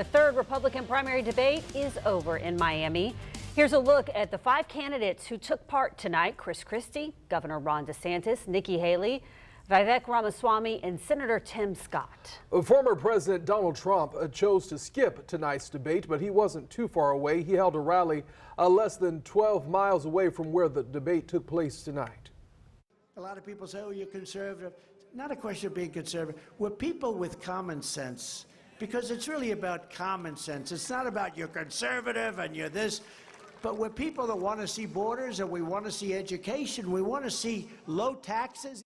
The third Republican primary debate is over in Miami. Here's a look at the 5 candidates who took part tonight: Christie, Governor Ron DeSantis, Nikki Haley, Vivek Ramaswamy, and Senator Tim Scott. Former President Donald Trump chose to skip tonight's debate, but he wasn't too far away. He held a rally less than 12 miles away from where the debate took place tonight. A lot of people say, oh, you're conservative. Not a question of being conservative. We're people with common sense, because it's really about common sense. It's not about you're conservative and you're this, but we're people that want to see borders, and we want to see education. We want to see low taxes.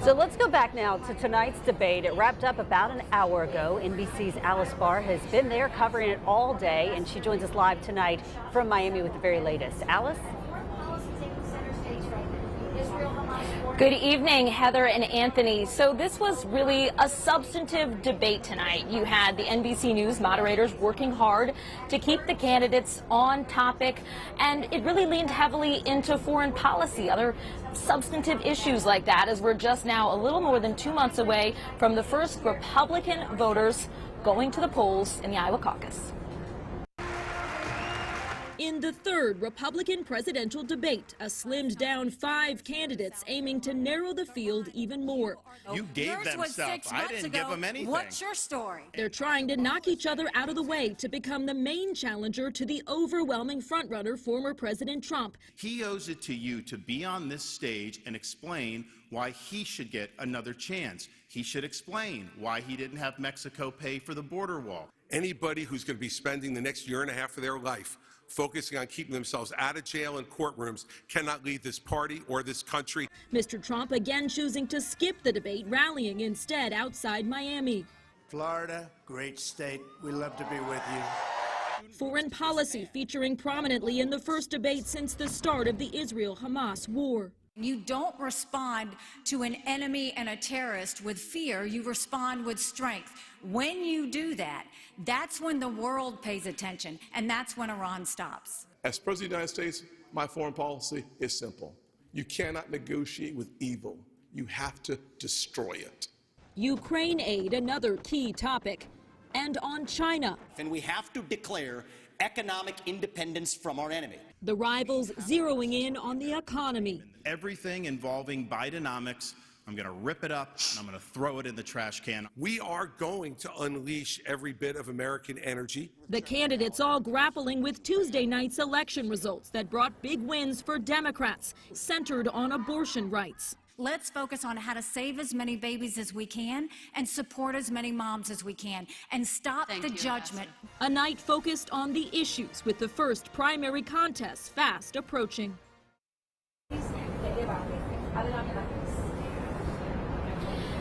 So let's go back now to tonight's debate. It wrapped up about an hour ago. NBC's Alice Barr has been there covering it all day, and she joins us live tonight from Miami with the very latest. Alice? Good evening, Heather and Anthony. So this was really a substantive debate tonight. You had the NBC News moderators working hard to keep the candidates on topic, and it really leaned heavily into foreign policy, other substantive issues like that, as we're just now a little more than 2 months away from the first Republican voters going to the polls in the Iowa caucus. In the third Republican presidential debate, a slimmed down 5 candidates aiming to narrow the field even more. You gave them stuff. I didn't give them anything. What's your story? They're trying to knock each other out of the way to become the main challenger to the overwhelming frontrunner, former President Trump. He owes it to you to be on this stage and explain why he should get another chance. He should explain why he didn't have Mexico pay for the border wall. Anybody who's going to be spending the next year and a half of their life focusing on keeping themselves out of jail and courtrooms cannot lead this party or this country. Mr. Trump again choosing to skip the debate, rallying instead outside Miami. Florida, great state. We love to be with you. Foreign policy featuring prominently in the first debate since the start of the Israel-Hamas war. You don't respond to an enemy and a terrorist with fear. You respond with strength. When you do that, that's when the world pays attention, and that's when Iran stops. As President of the United States, my foreign policy is simple. You cannot negotiate with evil. You have to destroy it. Ukraine aid, another key topic. And on China. And we have to declare economic independence from our enemy. The rivals zeroing in on the economy. Everything involving Bidenomics, I'm going to rip it up and I'm going to throw it in the trash can. We are going to unleash every bit of American energy. The candidates all grappling with Tuesday night's election results that brought big wins for Democrats, centered on abortion rights. Let's focus on how to save as many babies as we can and support as many moms as we can, and stop the judgment. A night focused on the issues, with the first primary contest fast approaching.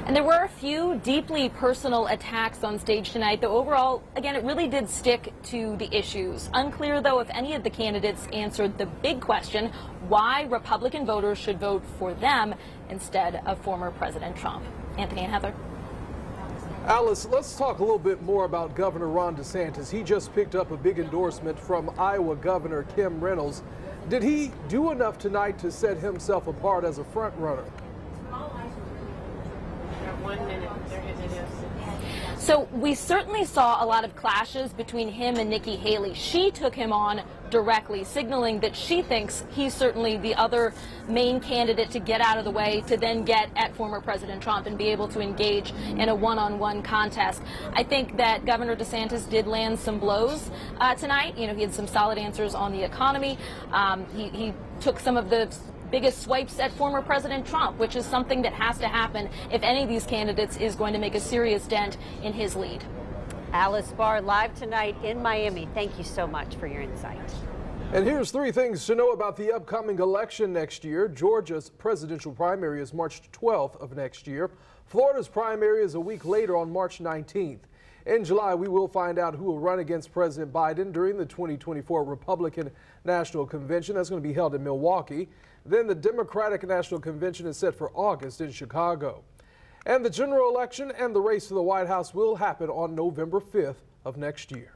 And there were a few deeply personal attacks on stage tonight, though overall, again, it really did stick to the issues. Unclear, though, if any of the candidates answered the big question, why Republican voters should vote for them instead of former President Trump. Anthony and Heather. Alice, let's talk a little bit more about Governor Ron DeSantis. He just picked up a big endorsement from Iowa Governor Kim Reynolds. Did he do enough tonight to set himself apart as a front runner? So we certainly saw a lot of clashes between him and Nikki Haley. She took him on directly, signaling that she thinks he's certainly the other main candidate to get out of the way to then get at former President Trump and be able to engage in a one-on-one contest. I think that Governor DeSantis did land some blows tonight. You know, he had some solid answers on the economy. He took some of the biggest swipes at former President Trump, which is something that has to happen if any of these candidates is going to make a serious dent in his lead. Alice Barr live tonight in Miami. Thank you so much for your insight. And here's 3 things to know about the upcoming election next year. Georgia's presidential primary is March 12th of next year. Florida's primary is a week later on March 19th. In July, we will find out who will run against President Biden during the 2024 Republican National Convention. That's going to be held in Milwaukee. Then the Democratic National Convention is set for August in Chicago. And the general election and the race to the White House will happen on November 5th of next year.